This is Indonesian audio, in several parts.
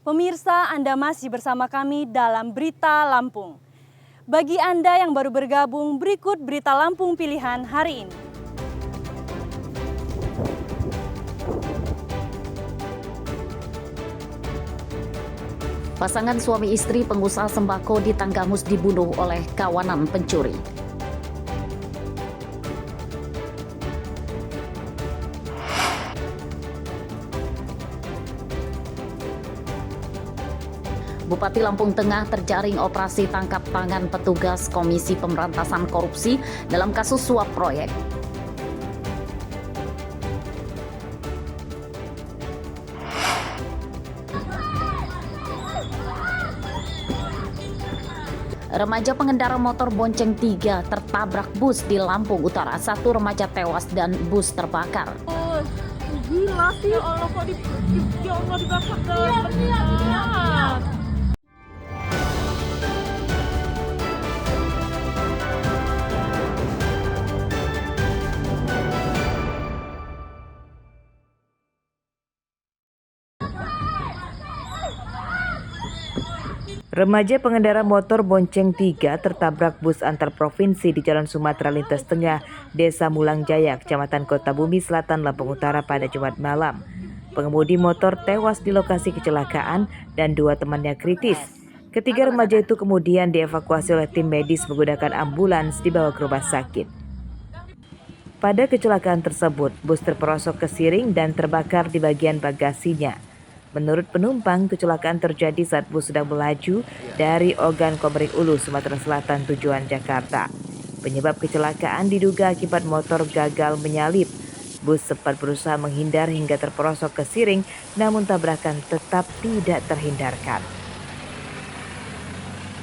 Pemirsa, Anda masih bersama kami dalam Berita Lampung. Bagi Anda yang baru bergabung, berikut Berita Lampung pilihan hari ini. Pasangan suami istri pengusaha sembako di Tanggamus dibunuh oleh kawanan pencuri. Bupati Lampung Tengah terjaring operasi tangkap tangan petugas Komisi Pemberantasan Korupsi dalam kasus suap proyek. Remaja pengendara motor bonceng 3 tertabrak bus di Lampung Utara. 1 remaja tewas dan bus terbakar. Oh, gila sih. Ya Allah, kok dibakar dan Remaja pengendara motor bonceng 3 tertabrak bus antar provinsi di Jalan Sumatera Lintas Tengah, Desa Mulang Jaya, Kecamatan Kota Bumi Selatan, Lampung Utara pada Jumat malam. Pengemudi motor tewas di lokasi kecelakaan dan 2 temannya kritis. Ketiga remaja itu kemudian dievakuasi oleh tim medis menggunakan ambulans dibawa ke rumah sakit. Pada kecelakaan tersebut, bus terperosok ke siring dan terbakar di bagian bagasinya. Menurut penumpang, kecelakaan terjadi saat bus sedang melaju dari Ogan Komering Ulu, Sumatera Selatan tujuan Jakarta. Penyebab kecelakaan diduga akibat motor gagal menyalip. Bus sempat berusaha menghindar hingga terperosok ke siring, namun tabrakan tetap tidak terhindarkan.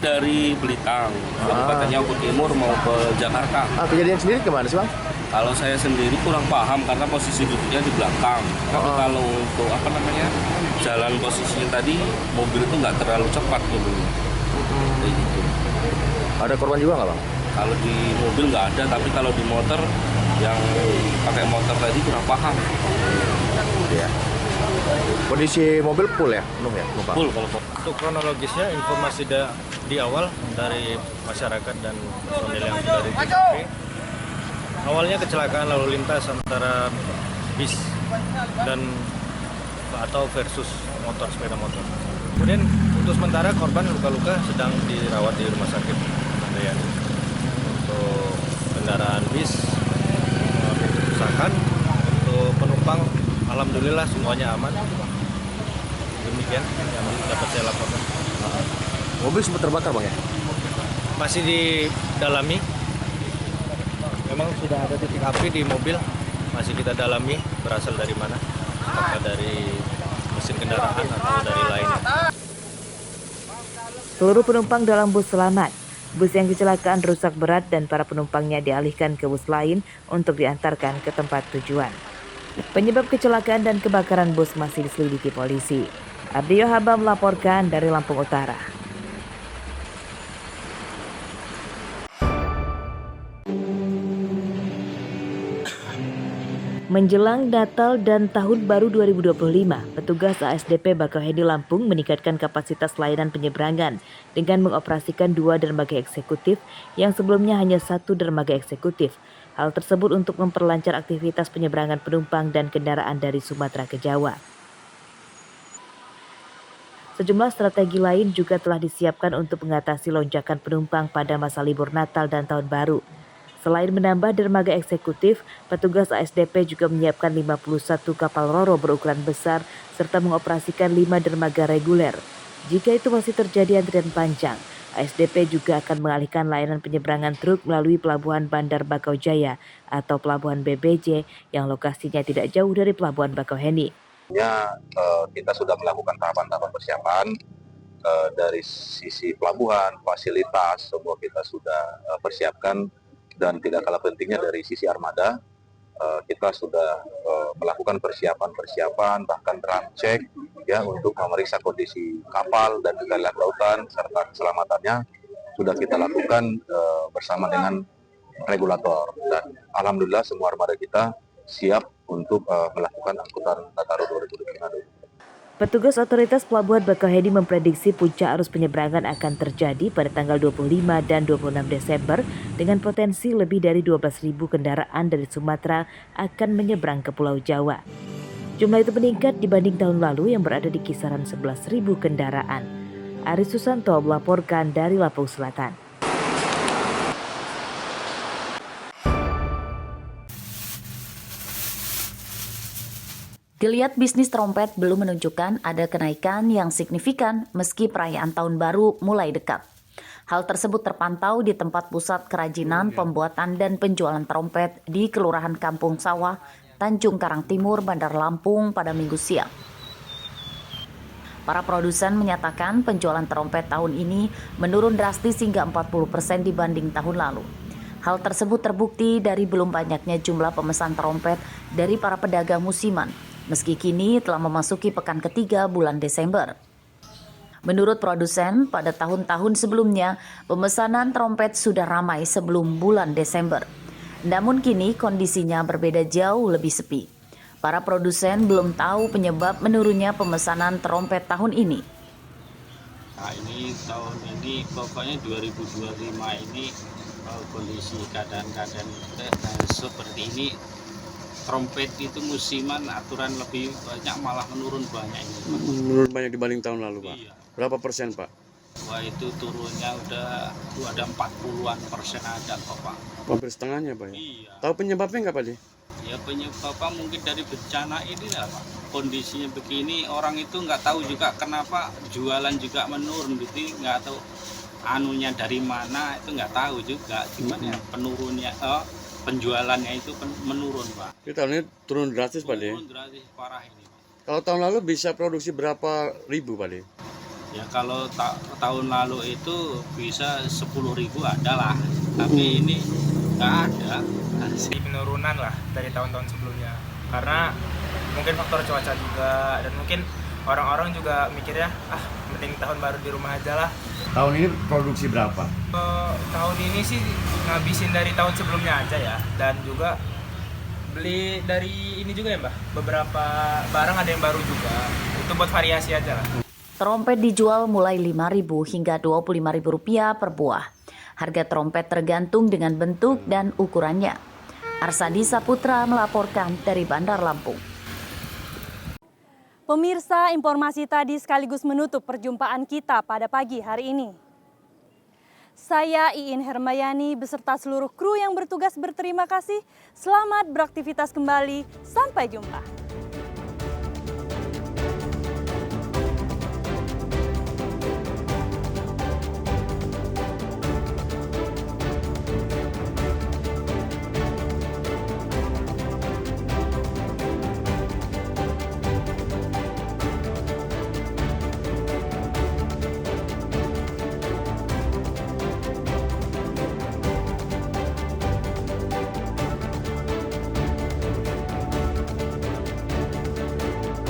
Dari Belitang, katanya ke timur mau ke Jakarta. Kejadian sendiri kemana sih, Bang? Kalau saya sendiri kurang paham karena posisi duduknya di belakang. Tapi kalau untuk jalan posisinya tadi, mobil itu nggak terlalu cepat dulu. Kayak gitu. Ada korban juga nggak, Bang? Kalau di mobil nggak ada, tapi kalau di motor yang pakai motor tadi kurang paham. Iya. Kondisi mobil full ya, penuh ya, penumpang? Full kalau untuk kronologisnya informasi di awal dari masyarakat dan personil yang sudah di TKP. Awalnya kecelakaan lalu lintas antara bis dan atau versus sepeda motor. Kemudian untuk sementara korban luka-luka sedang dirawat di rumah sakit Handayani. Untuk kendaraan bis kerusakan, untuk penumpang alhamdulillah semuanya aman. Demikian yang dapat saya laporkan. Mobil sempat terbakar, Bang ya? Masih didalami. Memang sudah ada titik api di mobil, masih kita dalami berasal dari mana, apakah dari mesin kendaraan atau dari lainnya. Seluruh penumpang dalam bus selamat. Bus yang kecelakaan rusak berat dan para penumpangnya dialihkan ke bus lain untuk diantarkan ke tempat tujuan. Penyebab kecelakaan dan kebakaran bus masih diselidiki polisi. Ardio Haba melaporkan dari Lampung Utara. Menjelang Natal dan Tahun Baru 2025, petugas ASDP Bakauheni Lampung meningkatkan kapasitas layanan penyeberangan dengan mengoperasikan 2 dermaga eksekutif yang sebelumnya hanya 1 dermaga eksekutif. Hal tersebut untuk memperlancar aktivitas penyeberangan penumpang dan kendaraan dari Sumatera ke Jawa. Sejumlah strategi lain juga telah disiapkan untuk mengatasi lonjakan penumpang pada masa libur Natal dan Tahun Baru. Selain menambah dermaga eksekutif, petugas ASDP juga menyiapkan 51 kapal ro-ro berukuran besar serta mengoperasikan 5 dermaga reguler. Jika itu masih terjadi antrian panjang, ASDP juga akan mengalihkan layanan penyeberangan truk melalui Pelabuhan Bandar Bakaujaya atau Pelabuhan BBJ yang lokasinya tidak jauh dari Pelabuhan Bakauheni. Kita sudah melakukan tahapan-tahapan persiapan dari sisi pelabuhan, fasilitas, semua kita sudah persiapkan. Dan tidak kalah pentingnya dari sisi armada, kita sudah melakukan persiapan bahkan drum check ya untuk memeriksa kondisi kapal dan juga alat lautan serta keselamatannya sudah kita lakukan bersama dengan regulator, dan alhamdulillah semua armada kita siap untuk melakukan angkutan Nataru 2025. Petugas otoritas Pelabuhan Bakauheni memprediksi puncak arus penyeberangan akan terjadi pada tanggal 25 dan 26 Desember dengan potensi lebih dari 12.000 kendaraan dari Sumatera akan menyeberang ke Pulau Jawa. Jumlah itu meningkat dibanding tahun lalu yang berada di kisaran 11.000 kendaraan. Aris Susanto melaporkan dari Lampung Selatan. Geliat bisnis trompet belum menunjukkan ada kenaikan yang signifikan meski perayaan tahun baru mulai dekat. Hal tersebut terpantau di tempat pusat kerajinan, pembuatan dan penjualan trompet di Kelurahan Kampung Sawah, Tanjung Karang Timur, Bandar Lampung pada Minggu siang. Para produsen menyatakan penjualan trompet tahun ini menurun drastis hingga 40% dibanding tahun lalu. Hal tersebut terbukti dari belum banyaknya jumlah pemesan trompet dari para pedagang musiman, meski kini telah memasuki pekan ketiga bulan Desember. Menurut produsen, pada tahun-tahun sebelumnya, pemesanan trompet sudah ramai sebelum bulan Desember. Namun kini kondisinya berbeda jauh lebih sepi. Para produsen belum tahu penyebab menurunnya pemesanan trompet tahun ini. Nah, ini tahun ini pokoknya 2025 ini kondisi keadaan-keadaan seperti ini, trompet itu musiman aturan lebih banyak, malah menurun banyak ini. Menurun banyak dibanding tahun lalu, Pak? Iya. Berapa persen, Pak? Wah, itu turunnya udah ada 40-an persen ada kok, Pak. Hampir setengahnya, Pak? Ya? Iya. Tahu penyebabnya nggak, Pak? Ya penyebabnya mungkin dari bencana ini lah, Pak. Kondisinya begini, orang itu nggak tahu juga kenapa jualan juga menurun gitu, nggak tahu anunya dari mana, itu nggak tahu juga. Gimana ya penurunnya, penjualannya itu menurun, Pak. Jadi tahun ini turun drastis, Pak? Turun drastis parah ini, Pak. Kalau tahun lalu bisa produksi berapa ribu, Pak? Ya kalau tahun lalu itu bisa 10.000 ada lah, tapi ini nggak ada. Di penurunan lah dari tahun-tahun sebelumnya, karena mungkin faktor cuaca juga, dan mungkin orang-orang juga mikirnya mending tahun baru di rumah aja lah. Tahun ini produksi berapa? Tahun ini sih ngabisin dari tahun sebelumnya aja ya, dan juga beli dari ini juga ya Mbak, beberapa barang ada yang baru juga, itu buat variasi aja lah. Trompet dijual mulai Rp5.000 hingga Rp25.000 per buah. Harga trompet tergantung dengan bentuk dan ukurannya. Arsadi Saputra melaporkan dari Bandar Lampung. Pemirsa, informasi tadi sekaligus menutup perjumpaan kita pada pagi hari ini. Saya Iin Hermayani beserta seluruh kru yang bertugas berterima kasih. Selamat beraktivitas kembali. Sampai jumpa.